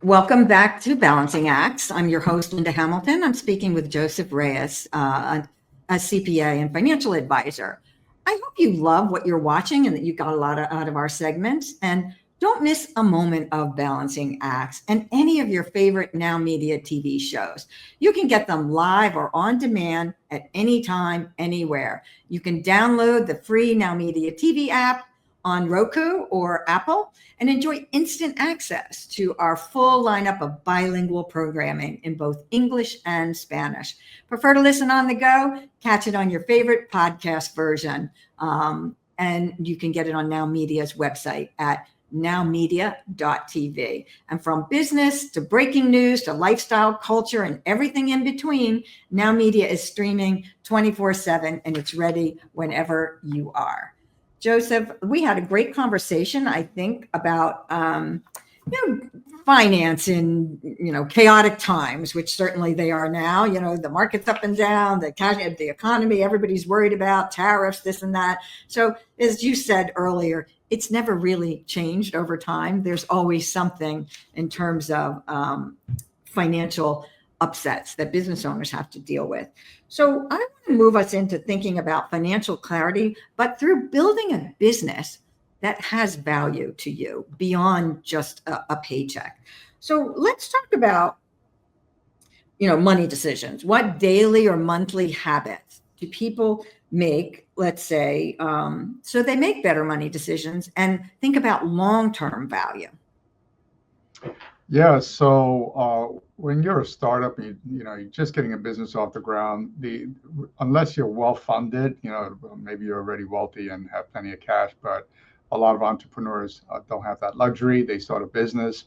Welcome back to Balancing Acts. I'm your host, Linda Hamilton. I'm speaking with Joseph Reyes, a CPA and financial advisor. I hope you love what you're watching and that you got a lot out of our segments. And don't miss a moment of Balancing Acts and any of your favorite Now Media TV shows. You can get them live or on demand at any time, anywhere. You can download the free Now Media TV app on Roku or Apple and enjoy instant access to our full lineup of bilingual programming in both English and Spanish. Prefer to listen on the go? Catch it on your favorite podcast version. And you can get it on Now Media's website at nowmedia.tv. And from business to breaking news to lifestyle, culture, and everything in between, Now Media is streaming 24/7 and it's ready whenever you are. Joseph, we had a great conversation, I think, about finance in chaotic times, which certainly they are now. The market's up and down, the economy, everybody's worried about tariffs, this and that. So, as you said earlier, it's never really changed over time. There's always something in terms of financial upsets that business owners have to deal with. So I want to move us into thinking about financial clarity, but through building a business that has value to you beyond just a paycheck. So let's talk about, money decisions. What daily or monthly habits do people make, let's say, so they make better money decisions and think about long-term value? Yeah, so when you're a startup, you're just getting a business off the ground. Unless you're well funded, maybe you're already wealthy and have plenty of cash, but a lot of entrepreneurs don't have that luxury. They start a business.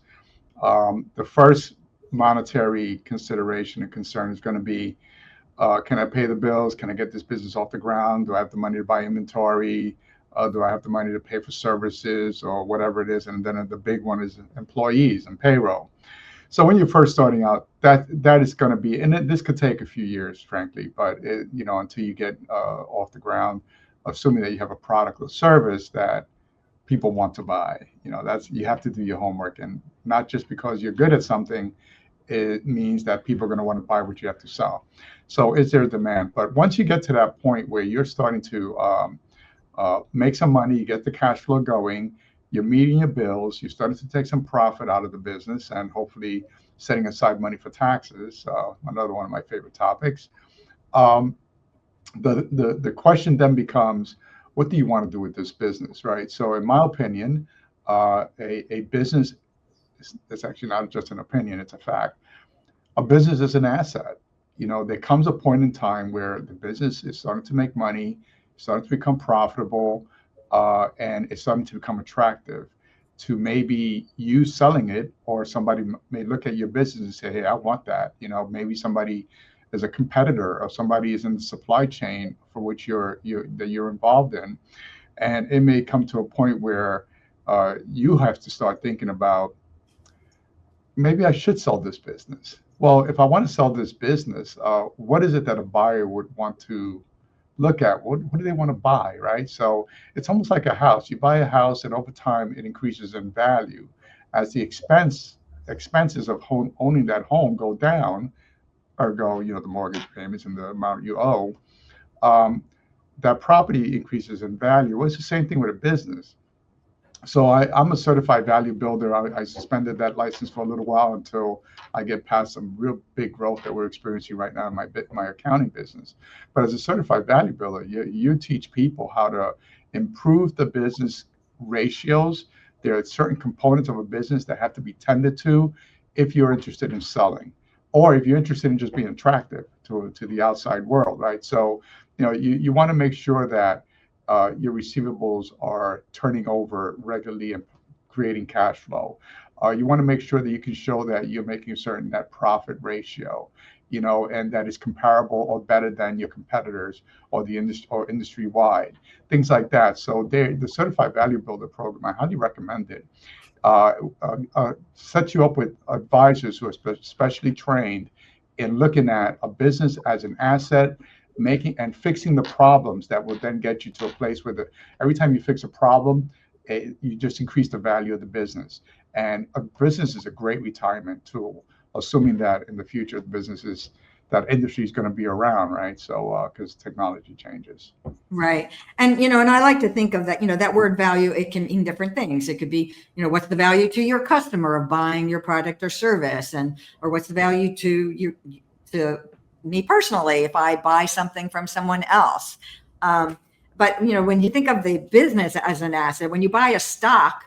The first monetary consideration and concern is going to be, can I pay the bills? Can I get this business off the ground? Do I have the money to buy inventory? Do I have the money to pay for services or whatever it is? And then the big one is employees and payroll. So when you're first starting out, that is going to be, and this could take a few years, frankly, but until you get off the ground, assuming that you have a product or service that people want to buy, you have to do your homework, and not just because you're good at something, it means that people are going to want to buy what you have to sell. So is there demand? But once you get to that point where you're starting to make some money, you get the cash flow going, you're meeting your bills, you're starting to take some profit out of the business, and hopefully setting aside money for taxes, another one of my favorite topics. The question then becomes, what do you want to do with this business, right? So in my opinion, a business, it's actually not just an opinion, it's a fact. A business is an asset. There comes a point in time where the business is starting to make money, starting to become profitable, and it's starting to become attractive to maybe you selling it, or somebody may look at your business and say, hey, I want that. Maybe somebody is a competitor, or somebody is in the supply chain for which you're involved in. And it may come to a point where you have to start thinking about, maybe I should sell this business. Well, if I want to sell this business, what is it that a buyer would want to look at? What do they want to buy, right? So it's almost like a house. You buy a house, and over time it increases in value as the expenses of owning that home go down, or go, the mortgage payments and the amount you owe. That property increases in value. Well, it's the same thing with a business. So I'm a certified value builder. I suspended that license for a little while until I get past some real big growth that we're experiencing right now in my accounting business. But as a certified value builder, you teach people how to improve the business ratios. There are certain components of a business that have to be tended to if you're interested in selling, or if you're interested in just being attractive to the outside world, right? So you want to make sure that your receivables are turning over regularly and creating cash flow. You want to make sure that you can show that you're making a certain net profit ratio, and that is comparable or better than your competitors or the industry or industry wide, things like that. So the Certified Value Builder program, I highly recommend it. Set you up with advisors who are specially trained in looking at a business as an asset, making and fixing the problems that will then get you to a place where every time you fix a problem, you just increase the value of the business. And a business is a great retirement tool, assuming that in the future, that industry is going to be around, right? So, because technology changes. Right. And I like to think of that, that word value, it can mean different things. It could be, what's the value to your customer of buying your product or service, or what's the value to you, to me personally, if I buy something from someone else. But, when you think of the business as an asset, when you buy a stock,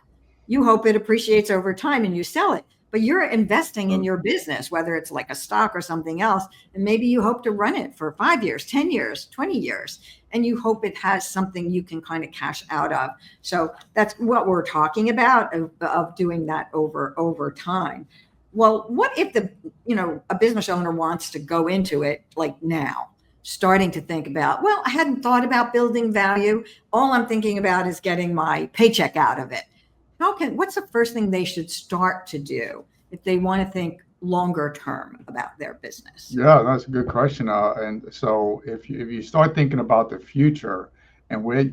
you hope it appreciates over time and you sell it. But you're investing in your business, whether it's like a stock or something else. And maybe you hope to run it for 5 years, 10 years, 20 years. And you hope it has something you can kind of cash out of. So that's what we're talking about of doing that over time. Well, what if a business owner wants to go into it like now, starting to think about, well, I hadn't thought about building value. All I'm thinking about is getting my paycheck out of it. What's the first thing they should start to do if they want to think longer term about their business? Yeah, that's a good question. And so if you start thinking about the future and where,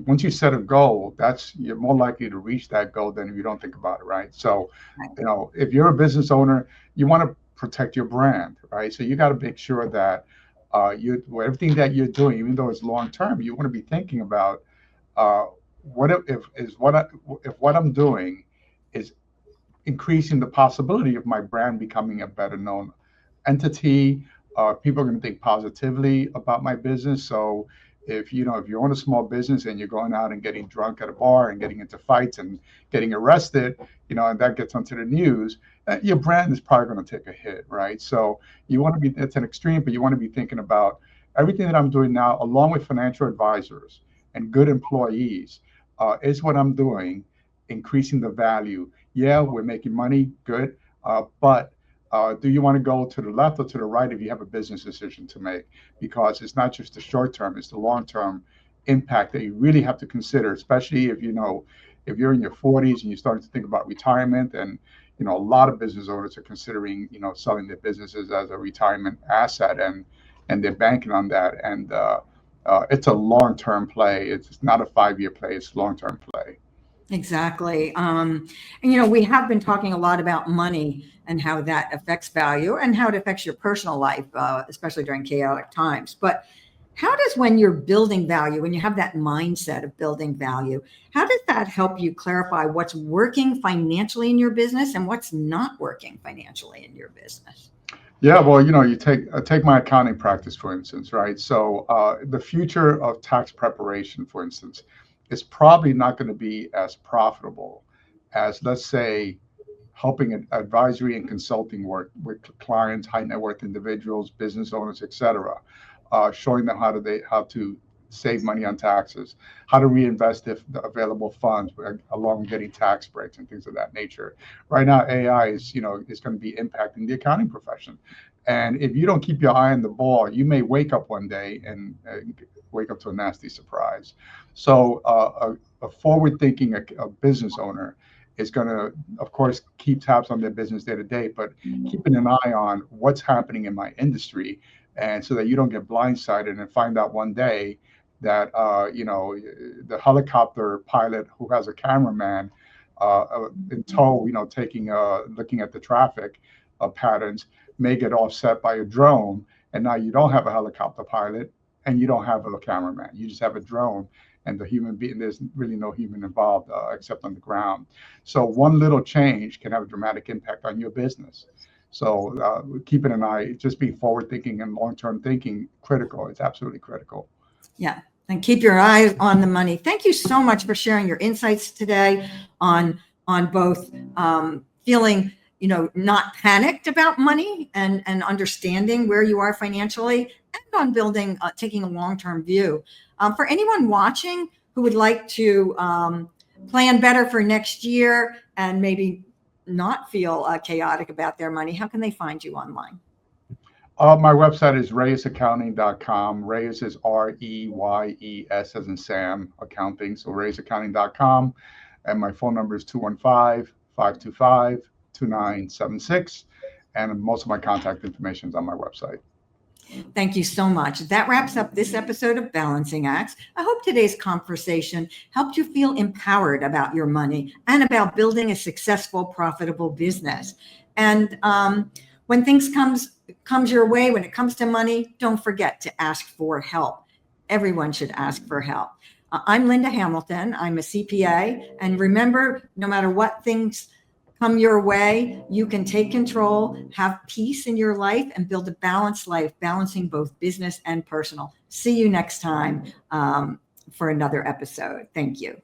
once you set a goal, you're more likely to reach that goal than if you don't think about it, right? So, Right. if you're a business owner, you want to protect your brand, right? So you got to make sure that everything that you're doing, even though it's long term, you want to be thinking about uh, if what I'm doing is increasing the possibility of my brand becoming a better known entity. People are going to think positively about my business. So if you own a small business and you're going out and getting drunk at a bar and getting into fights and getting arrested, and that gets onto the news, your brand is probably going to take a hit, right? So you want to be, it's an extreme, but you want to be thinking about everything that I'm doing now, along with financial advisors and good employees, is what I'm doing increasing the value? Yeah, we're making money, good, but do you want to go to the left or to the right if you have a business decision to make? Because it's not just the short term, it's the long term impact that you really have to consider, especially if you're in your 40s and you're starting to think about retirement. And a lot of business owners are considering selling their businesses as a retirement asset, and they're banking on that. And it's a long term play. It's not a 5-year play, it's long term play. Exactly. And we have been talking a lot about money and how that affects value and how it affects your personal life, especially during chaotic times. But how does, when you're building value, when you have that mindset of building value, how does that help you clarify what's working financially in your business and what's not working financially in your business? Yeah, well, you take my accounting practice, for instance, right? So the future of tax preparation, for instance, is probably not going to be as profitable as, let's say, helping advisory and consulting work with clients, high net worth individuals, business owners, et cetera, showing them how to save money on taxes, how to reinvest if the available funds, along with getting tax breaks and things of that nature. Right now, AI is going to be impacting the accounting profession. And if you don't keep your eye on the ball, you may wake up one day and wake up to a nasty surprise. So a forward-thinking a business owner is going to, of course, keep tabs on their business day to day, but keeping an eye on what's happening in my industry, and so that you don't get blindsided and find out one day that the helicopter pilot who has a cameraman in tow, taking looking at the traffic patterns, may get offset by a drone, and now you don't have a helicopter pilot and you don't have a cameraman. You just have a drone, and the human being, there's really no human involved except on the ground. So one little change can have a dramatic impact on your business. So keeping an eye, just being forward thinking and long term thinking, critical. It's absolutely critical. Yeah. And keep your eyes on the money. Thank you so much for sharing your insights today on both feeling, not panicked about money and understanding where you are financially, and on building, taking a long-term view. For anyone watching who would like to plan better for next year and maybe not feel chaotic about their money, how can they find you online? My website is reyesaccounting.com. Reyes is Reyes as in Sam, accounting. So reyesaccounting.com. And my phone number is 215-525-2976. And most of my contact information is on my website. Thank you so much. That wraps up this episode of Balancing Acts. I hope today's conversation helped you feel empowered about your money and about building a successful, profitable business. And when things comes your way, when it comes to money, don't forget to ask for help. Everyone should ask for help. I'm Linda Hamilton. I'm a CPA. And remember, no matter what things come your way, you can take control, have peace in your life, and build a balanced life, balancing both business and personal. See you next time for another episode. Thank you.